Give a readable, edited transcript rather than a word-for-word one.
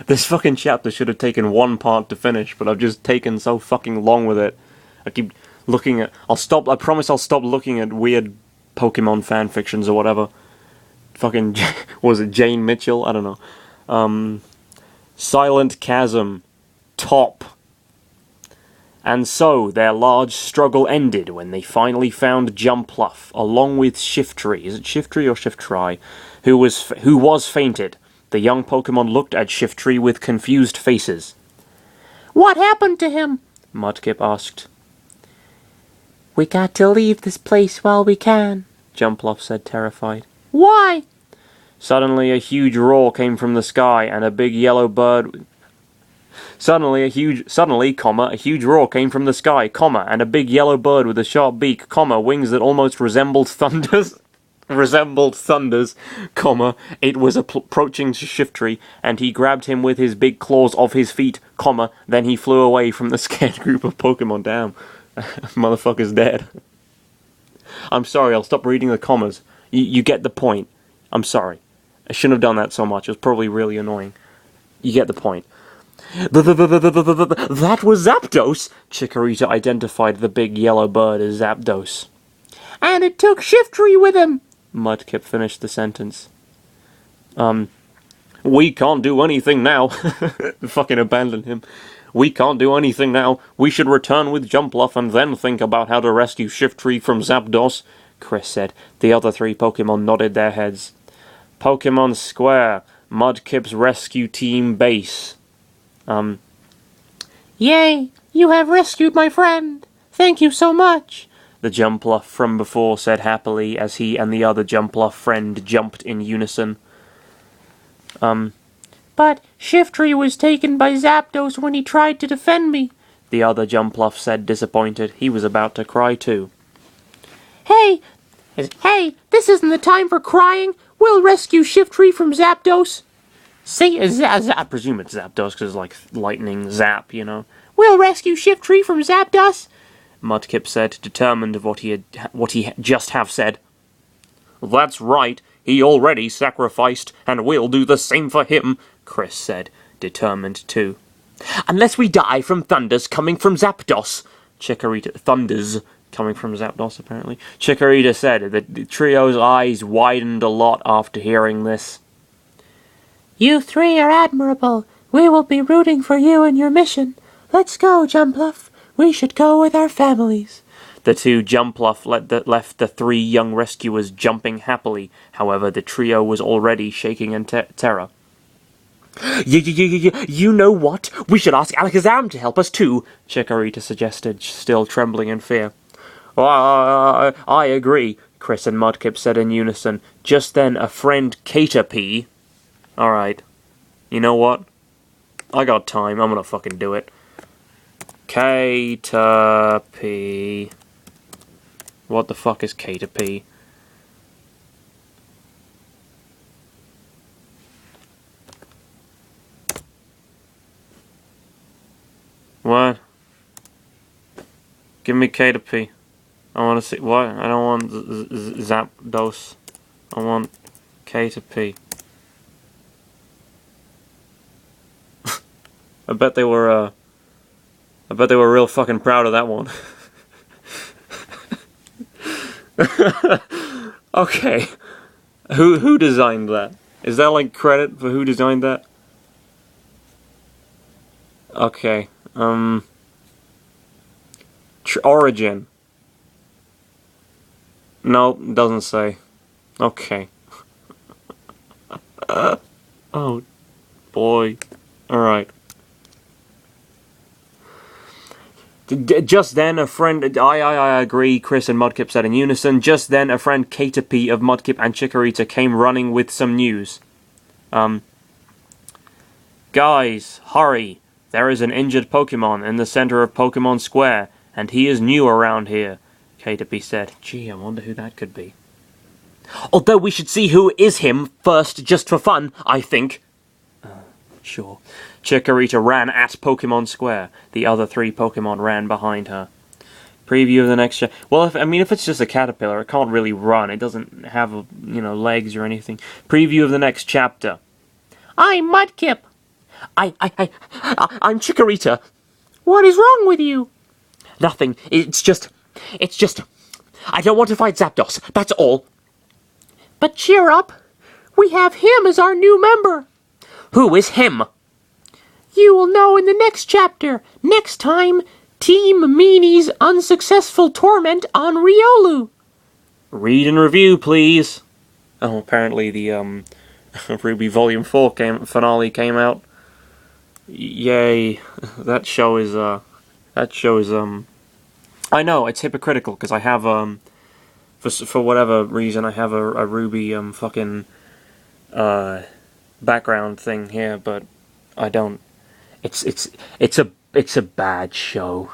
This fucking chapter should have taken one part to finish, but I've just taken so fucking long with it. I keep looking at... I promise I'll stop looking at weird Pokemon fan fictions or whatever. Fucking... was it Jane Mitchell? I don't know. Silent Chasm. Top. And so, their large struggle ended when they finally found Jumpluff, along with Shiftry. Is it Shiftry or Shiftry? Who was fainted. The young Pokemon looked at Shiftry with confused faces. What happened to him? Mudkip asked. We got to leave this place while we can, Jumpluff said, terrified. Why? Suddenly, a huge roar came from the sky, and a big yellow bird... Suddenly, a huge roar came from the sky, and a big yellow bird with a sharp beak, wings that almost resembled thunder's, it was approaching Shiftry, and he grabbed him with his big claws of his feet, then he flew away from the scared group of Pokemon. Damn, motherfucker's dead. I'm sorry, I'll stop reading the commas. You get the point. I'm sorry. I shouldn't have done that so much, it was probably really annoying. You get the point. That was Zapdos! Chikorita identified the big yellow bird as Zapdos. And it took Shiftry with him! Mudkip finished the sentence. We can't do anything now. Fucking abandon him. We can't do anything now. We should return with Jumpluff and then think about how to rescue Shiftry from Zapdos, Chris said. The other three Pokemon nodded their heads. Pokemon Square. Mudkip's rescue team base. Yay! You have rescued my friend! Thank you so much! The Jumpluff from before said happily as he and the other Jumpluff friend jumped in unison. But Shiftry was taken by Zapdos when he tried to defend me, the other Jumpluff said, disappointed. He was about to cry too. Hey, this isn't the time for crying! We'll rescue Shiftry from Zapdos! See, I presume it's Zapdos because it's like lightning zap, you know. We'll rescue Shiftry from Zapdos, Mudkip said, determined of what he just have said. That's right, he already sacrificed, and we'll do the same for him, Chris said, determined too. Unless we die from thunders coming from Zapdos, thunders coming from Zapdos, apparently. Chikorita said. The trio's eyes widened a lot after hearing this. You three are admirable. We will be rooting for you in your mission. Let's go, Jumpluff. We should go with our families. The two Jumpluff left the three young rescuers jumping happily. However, the trio was already shaking in terror. You know what? We should ask Alakazam to help us too, Chikorita suggested, still trembling in fear. I agree, Chris and Mudkip said in unison. Just then, a friend Caterpie... Alright. You know what? I got time. I'm gonna fucking do it. Caterpie. What the fuck is Caterpie? What? Give me Caterpie. I want to see... What? I don't want Zapdos. I want Caterpie. I bet they were real fucking proud of that one. Okay. Who designed that? Is that like credit for who designed that? Okay. Origin. No, doesn't say. Okay. Oh boy. Alright. Just then, a friend... I agree, Chris and Mudkip said in unison. Just then, a friend Caterpie of Mudkip and Chikorita came running with some news. Guys, hurry. There is an injured Pokemon in the center of Pokemon Square, and he is new around here, Caterpie said. Gee, I wonder who that could be. Although we should see who is him first, just for fun, I think. Sure. Chikorita ran at Pokemon Square. The other three Pokemon ran behind her. Preview of the next... Well, if it's just a caterpillar, it can't really run. It doesn't have, legs or anything. Preview of the next chapter. I'm Mudkip. I'm Chikorita. What is wrong with you? Nothing. It's just... I don't want to fight Zapdos. That's all. But cheer up. We have him as our new member. Who is him? You will know in the next chapter. Next time, Team Meanie's unsuccessful torment on Riolu. Read and review, please. Oh, apparently the, Ruby Volume 4 finale came out. Yay. That show is, I know, it's hypocritical, because I have, for whatever reason, I have a Ruby, fucking, background thing here, but I don't. It's a bad show.